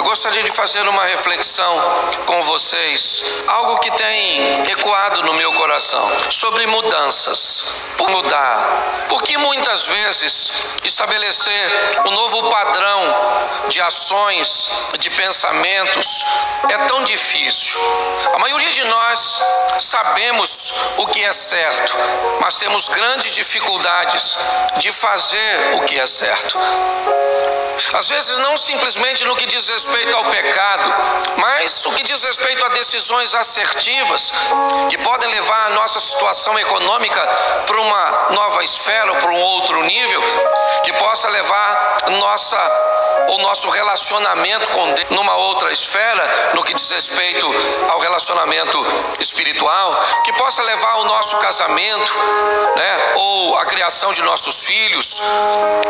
gostaria de fazer uma reflexão com vocês, algo que tem ecoado no meu coração, sobre mudanças. Por mudar, porque muitas vezes estabelecer um novo padrão de ações, de pensamentos, é tão difícil. A maioria de nós sabemos o que é certo, mas temos grandes dificuldades de fazer o que é certo. Às vezes não simplesmente no que diz respeito ao pecado, mas o que diz respeito a decisões assertivas que podem levar a nossa situação econômica para uma nova esfera ou para um outro nível, que possa levar o nosso relacionamento com Deus numa outra esfera, no que diz respeito ao relacionamento espiritual, que possa levar o nosso casamento, ou a criação de nossos filhos,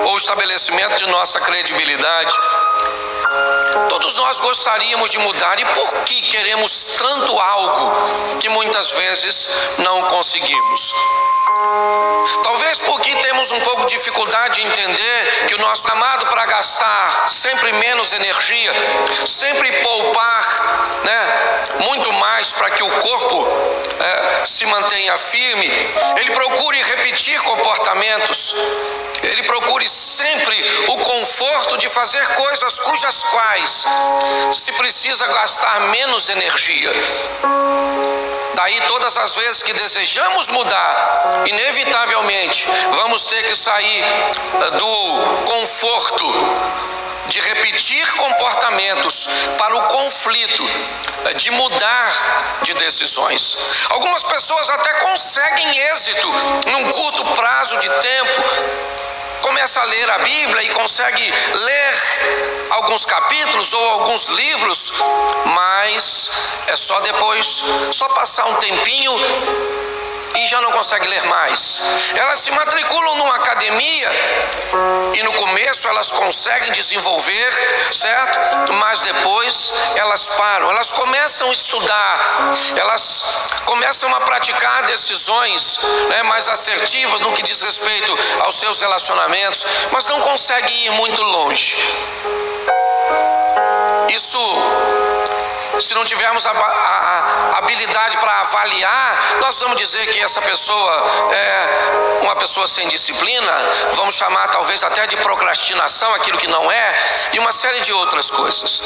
ou o estabelecimento de nossa credibilidade. Todos nós gostaríamos de mudar, e por que queremos tanto algo que muitas vezes não conseguimos? Talvez porque temos um pouco de dificuldade em entender que o nosso chamado para gastar sempre menos energia, sempre poupar, muito mais para que o corpo se mantenha firme, ele procure repetir comportamentos, ele procure sempre o conforto de fazer coisas cujas quais se precisa gastar menos energia. Daí todas as vezes que desejamos mudar, inevitavelmente vamos ter que sair do conforto de repetir comportamentos para o conflito de mudar de decisões. Algumas pessoas até conseguem êxito num curto prazo de tempo. Começa a ler a Bíblia e consegue ler alguns capítulos ou alguns livros, mas é só depois, só passar um tempinho e já não consegue ler mais. Elas se matriculam numa academia e no começo elas conseguem desenvolver, certo? Mas depois elas param, elas começam a estudar, elas começam a praticar decisões mais assertivas no que diz respeito aos seus relacionamentos, mas não conseguem ir muito longe. Isso, se não tivermos a habilidade para avaliar, nós vamos dizer que essa pessoa é uma pessoa sem disciplina, vamos chamar talvez até de procrastinação, aquilo que não é, e uma série de outras coisas.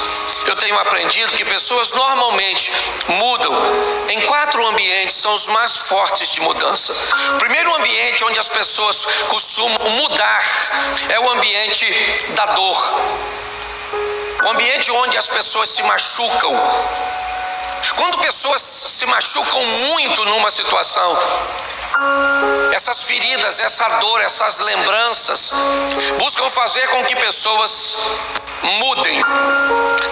Eu tenho aprendido que pessoas normalmente mudam em 4 ambientes, são os mais fortes de mudança. O primeiro ambiente onde as pessoas costumam mudar é o ambiente da dor. O ambiente onde as pessoas se machucam. Quando pessoas se machucam muito numa situação, essas feridas, essa dor, essas lembranças buscam fazer com que pessoas mudem.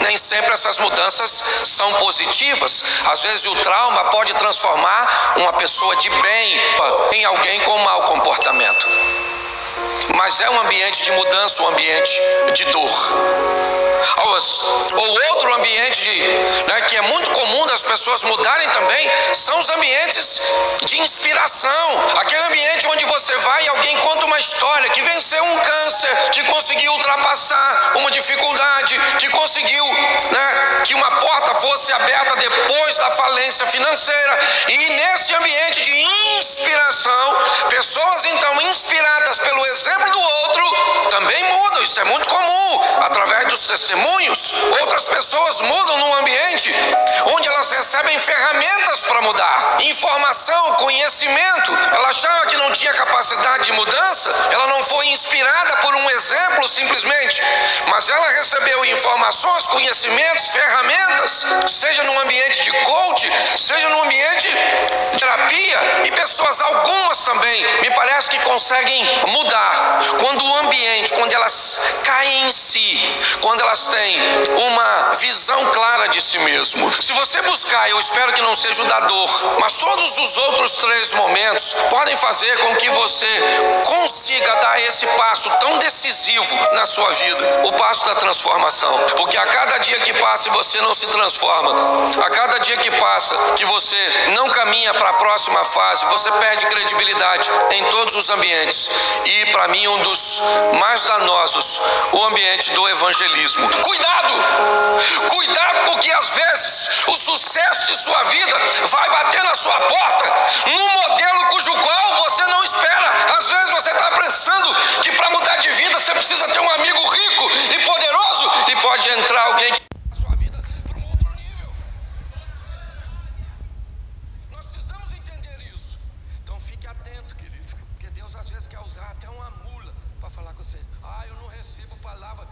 Nem sempre essas mudanças são positivas. Às vezes o trauma pode transformar uma pessoa de bem em alguém com mau comportamento. Mas é um ambiente de mudança, um ambiente de dor. Ou outro ambiente que é muito comum das pessoas mudarem também, são os ambientes de inspiração. Aquele ambiente onde você vai e alguém conta uma história, que venceu um câncer, que conseguiu ultrapassar uma dificuldade, que conseguiu que uma porta fosse aberta depois da falência financeira. E nesse ambiente de inspiração, pessoas então inspiradas pelo exemplo do outro também mudam. Isso é muito comum. Através dos testemunhos, outras pessoas mudam num ambiente onde elas recebem ferramentas para mudar, informação, conhecimento. Ela achava que não tinha capacidade de mudança, ela não foi inspirada por um exemplo simplesmente, mas ela recebeu informações, conhecimentos, ferramentas, seja num ambiente de coach, seja num ambiente de terapia. E pessoas, algumas também, me parece que conseguem mudar quando o ambiente, quando elas caem em si, quando elas têm uma visão clara de si mesmo. Se você buscar, eu espero que não seja o da dor, mas todos os outros 3 momentos podem fazer com que você consiga dar esse passo tão decisivo na sua vida, o passo da transformação. Porque a cada dia que passa e você não se transforma, a cada dia que passa que você não caminha para a próxima fase, você perde credibilidade em todos os ambientes. E para mim um dos mais danosos, o ambiente do evangelismo. Cuidado! acontece em sua vida, vai bater na sua porta, num modelo cujo qual você não espera. Às vezes você está pensando que para mudar de vida você precisa ter um amigo rico e poderoso, e pode entrar alguém que leva a sua vida para um outro nível. Nós precisamos entender isso. Então fique atento, querido, porque Deus às vezes quer usar até uma mula para falar com você. Eu não recebo palavra.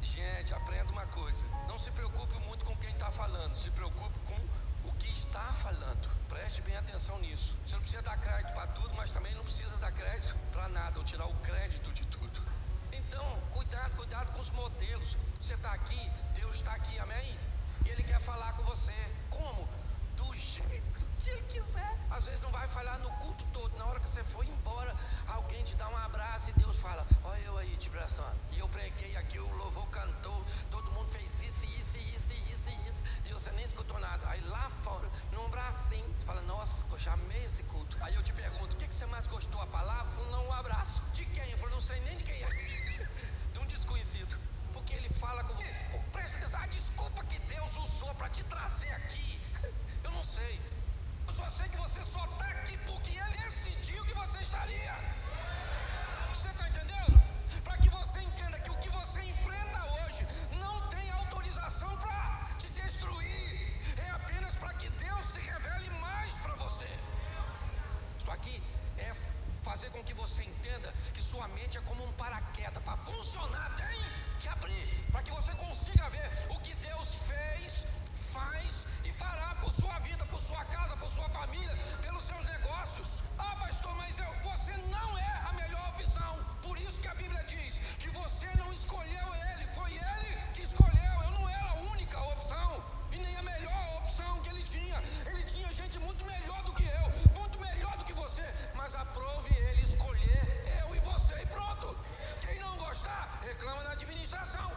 Gente, aprenda uma coisa: não se preocupe muito com quem está falando, se preocupe com o que está falando. Preste bem atenção nisso. Você não precisa dar crédito para tudo, mas também não precisa dar crédito para nada, ou tirar o crédito de tudo. Então, cuidado com os modelos. Você está aqui, Deus está aqui, amém? E Ele quer falar com você. Como? Do jeito que Ele quiser. Às vezes não vai falar no culto todo. Na hora que você for embora, alguém te dá um abraço e Deus fala: olha eu aí te abraçando. E eu preguei aqui, o louvor cantou, todo mundo fez isso, e você nem escutou nada. Aí lá fora, num bracinho, você fala: nossa, eu já amei esse culto. Aí eu te pergunto: o que você mais gostou? A palavra? Eu falo: não, um abraço. De quem? Eu falo: não sei nem de quem é. De um desconhecido. Porque ele fala com você. Pô, presta atenção, a desculpa que Deus usou para te trazer aqui, eu não sei. Eu só sei que você só está aqui porque Ele decidiu que você estaria. Você está entendendo? Para que você entenda que o que você enfrenta hoje não tem autorização para te destruir. É apenas para que Deus se revele mais para você. Isso aqui é fazer com que você entenda que sua mente é como um paraquedas. Para funcionar tem que abrir, para que você consiga ver o que Deus fez, faz e fará por sua vida, por sua casa, por sua família, pelos seus negócios. Pastor, mas você não é a melhor opção. Por isso que a Bíblia diz que você não escolheu Ele, foi Ele que escolheu. Eu não era a única opção e nem a melhor opção que Ele tinha. Ele tinha gente muito melhor do que eu, muito melhor do que você, mas aprove Ele escolher eu e você e pronto. Quem não gostar, reclama na administração.